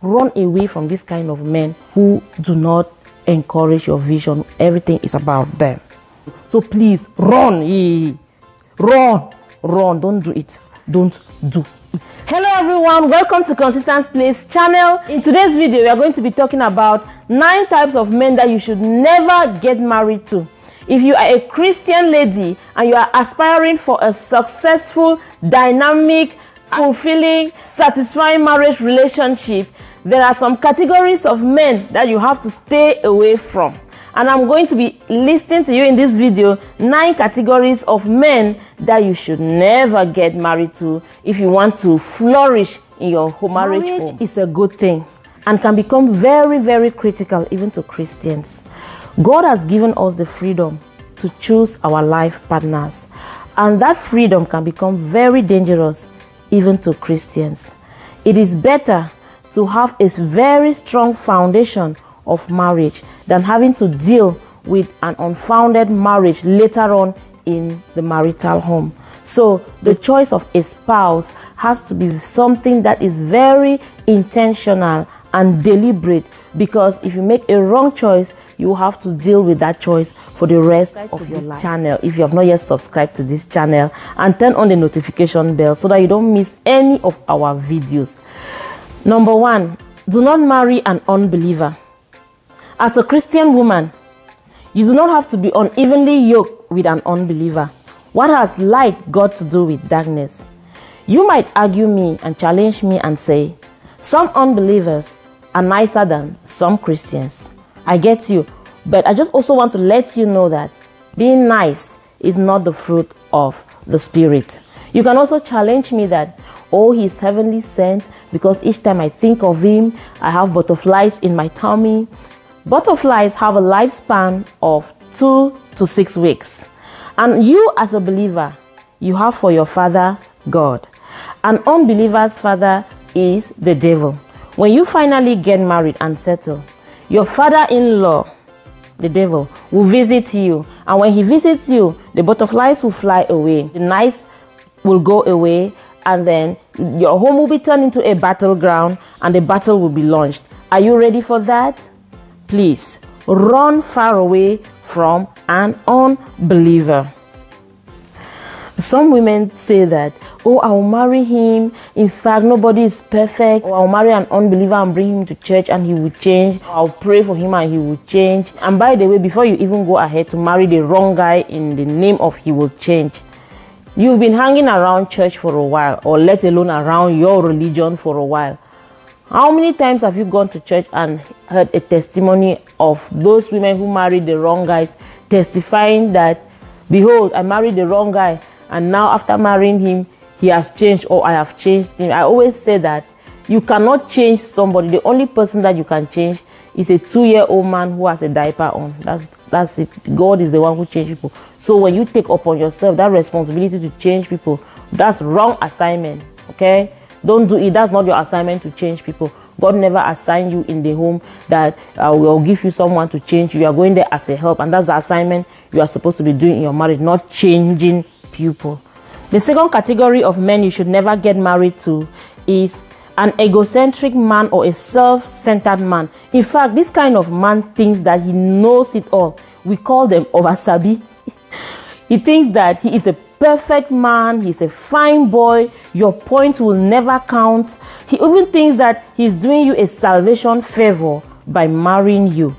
Run away from this kind of men who do not encourage your vision. Everything is about them. So please run. Run. Don't do it. Don't do it. Hello everyone, welcome to Consistent Place channel. In today's video, we are going to be talking about 9 types of men that you should never get married to. If you are a Christian lady and you are aspiring for a successful, dynamic, fulfilling, satisfying marriage relationship, there are some categories of men that you have to stay away from. And I'm going to be listing to you in this video 9 categories of men that you should never get married to if you want to flourish in your marriage home. Marriage is a good thing and can become very, very critical even to Christians. God has given us the freedom to choose our life partners, and that freedom can become very dangerous even to Christians. It is better to have a very strong foundation of marriage than having to deal with an unfounded marriage later on in the marital home. So the choice of a spouse has to be something that is very intentional and deliberate, because if you make a wrong choice, you have to deal with that choice for the rest of your life. Channel, if you have not yet subscribed to this channel, and turn on the notification bell so that you don't miss any of our videos. Number 1, do not marry an unbeliever. As a Christian woman, you do not have to be unevenly yoked with an unbeliever. What has light got to do with darkness? You might argue me and challenge me and say, some unbelievers are nicer than some Christians. I get you, but I just also want to let you know that being nice is not the fruit of the Spirit. You can also challenge me that, oh, he's heavenly sent because each time I think of him, I have butterflies in my tummy. Butterflies have a lifespan of 2 to 6 weeks. And you as a believer, you have for your father God. An unbeliever's father is the devil. When you finally get married and settle, your father-in-law, the devil, will visit you. And when he visits you, the butterflies will fly away. The nice will go away. And then your home will be turned into a battleground and the battle will be launched. Are you ready for that? Please run far away from an unbeliever. Some women say that, oh, I'll marry him. In fact, nobody is perfect. Or I'll marry an unbeliever and bring him to church and he will change. I'll pray for him and he will change. And by the way, before you even go ahead to marry the wrong guy in the name of he will change, you've been hanging around church for a while, or let alone around your religion for a while. How many times have you gone to church and heard a testimony of those women who married the wrong guys, testifying that, behold, I married the wrong guy, and now after marrying him, he has changed, or I have changed him? I always say that you cannot change somebody. The only person that you can change is a 2-year-old man who has a diaper on. That's it. God is the one who changes people. So when you take upon yourself that responsibility to change people, that's wrong assignment, okay? Don't do it. That's not your assignment to change people. God never assigned you in the home that will give you someone to change you. You are going there as a help, and that's the assignment you are supposed to be doing in your marriage, not changing people. The second category of men you should never get married to is an egocentric man or a self-centered man. In fact, this kind of man thinks that he knows it all. We call them oversabi. He thinks that he is a perfect man, he's a fine boy, your point will never count. He even thinks that he's doing you a salvation favor by marrying you.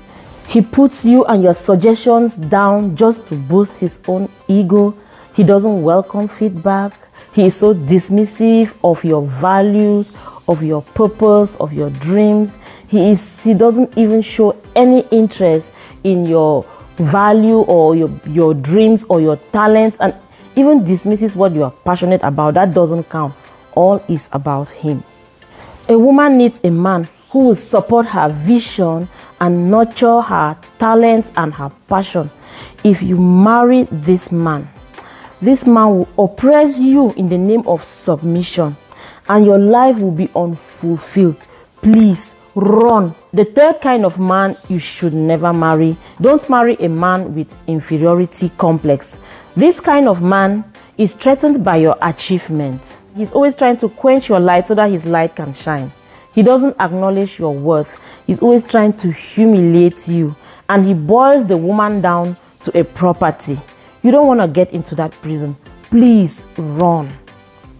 He puts you and your suggestions down just to boost his own ego. He doesn't welcome feedback. He is so dismissive of your values, of your purpose, of your dreams. He doesn't even show any interest in your value or your dreams or your talents, and even dismisses what you are passionate about. That doesn't count. All is about him. A woman needs a man who will support her vision and nurture her talents and her passion. If you marry this man will oppress you in the name of submission, and your life will be unfulfilled. Please run. The third kind of man you should never marry. Don't marry a man with inferiority complex. This kind of man is threatened by your achievement. He's always trying to quench your light so that his light can shine. He doesn't acknowledge your worth. He's always trying to humiliate you, and he boils the woman down to a property. You don't want to get into that prison. Please run.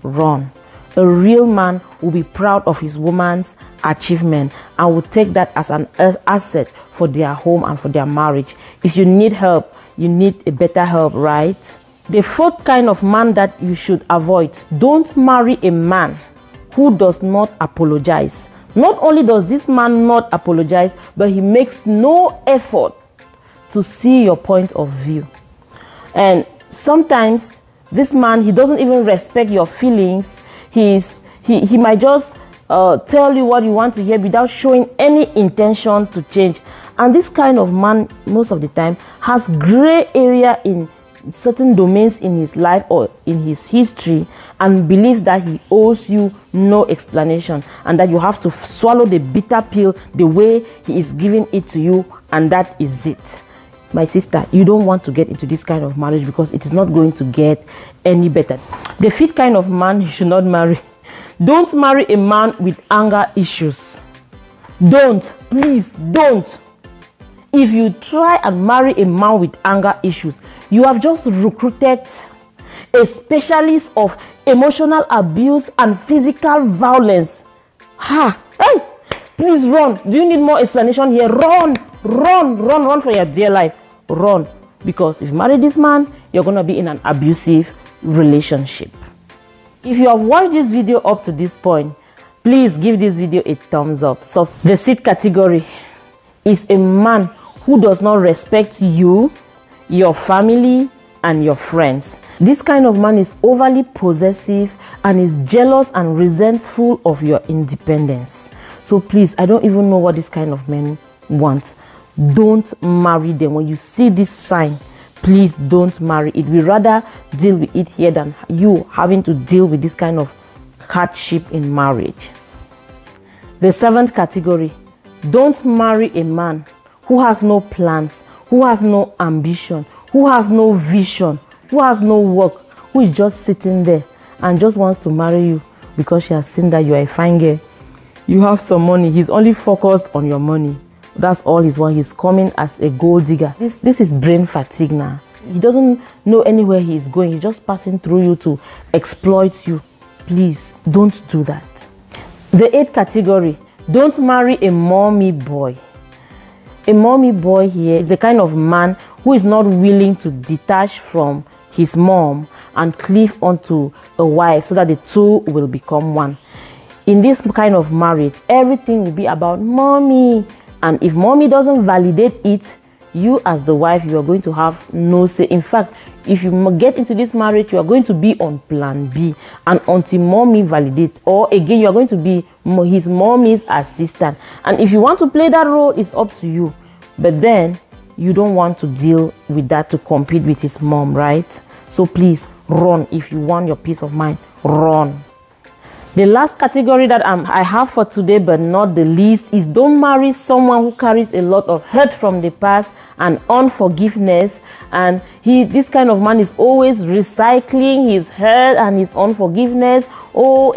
Run. A real man will be proud of his woman's achievement and will take that as an asset for their home and for their marriage. If you need help, you need a better help, right? The fourth kind of man that you should avoid: don't marry a man who does not apologize. Not only does this man not apologize, but he makes no effort to see your point of view. And sometimes this man, he doesn't even respect your feelings. He might just tell you what you want to hear without showing any intention to change. And this kind of man, most of the time, has gray area in certain domains in his life or in his history, and believes that he owes you no explanation and that you have to swallow the bitter pill the way he is giving it to you, and that is it. My sister, you don't want to get into this kind of marriage because it is not going to get any better. The fifth kind of man you should not marry: don't marry a man with anger issues. Don't. Please don't. If you try and marry a man with anger issues, you have just recruited a specialist of emotional abuse and physical violence. Hey, please run. Do you need more explanation here? Run for your dear life. Run, because if you marry this man, you're going to be in an abusive relationship. If you have watched this video up to this point, please give this video a thumbs up. So the sixth category is a man who does not respect you, your family, and your friends. This kind of man is overly possessive and is jealous and resentful of your independence. So please, I don't even know what this kind of men want. Don't marry them. When you see this sign, please don't marry it. We rather deal with it here than you having to deal with this kind of hardship in marriage. The seventh category: don't marry a man who has no plans, who has no ambition, who has no vision, who has no work, who is just sitting there and just wants to marry you because she has seen that you are a fine girl. You have some money. He's only focused on your money. That's all he's want. He's coming as a gold digger. This is brain fatigue now. He doesn't know anywhere he's going. He's just passing through you to exploit you. Please don't do that. The eighth category: don't marry a mommy boy. A mommy boy here is the kind of man who is not willing to detach from his mom and cleave onto a wife so that the two will become one. In this kind of marriage, everything will be about mommy. And if mommy doesn't validate it, you as the wife, you are going to have no say. In fact, if you get into this marriage, you are going to be on plan B. And until mommy validates, or again, you are going to be his mommy's assistant. And if you want to play that role, it's up to you. But then, you don't want to deal with that to compete with his mom, right? So please, run. If you want your peace of mind, run. The last category that I have for today, but not the least, is don't marry someone who carries a lot of hurt from the past and unforgiveness. And this kind of man is always recycling his hurt and his unforgiveness. Oh,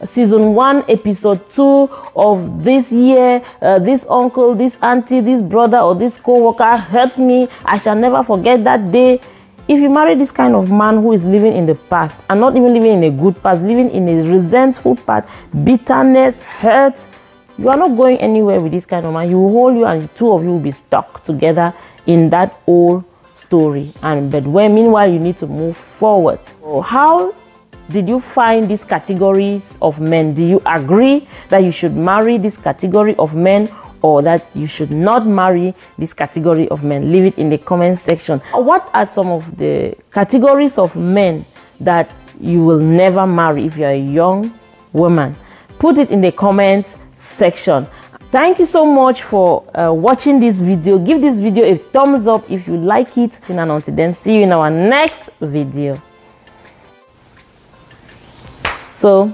season 1, episode 2 of this year, this uncle, this auntie, this brother, or this co-worker hurt me. I shall never forget that day. If you marry this kind of man who is living in the past and not even living in a good past, living in a resentful past, bitterness, hurt, you are not going anywhere with this kind of man. He will hold you and the two of you will be stuck together in that old story. Meanwhile, you need to move forward. So how did you find these categories of men? Do you agree that you should marry this category of men, or that you should not marry this category of men? Leave it in the comment section. What are some of the categories of men that you will never marry if you're a young woman? Put it in the comments section. Thank you so much for watching this video. Give this video a thumbs up if you like it. And until then, see you in our next video. So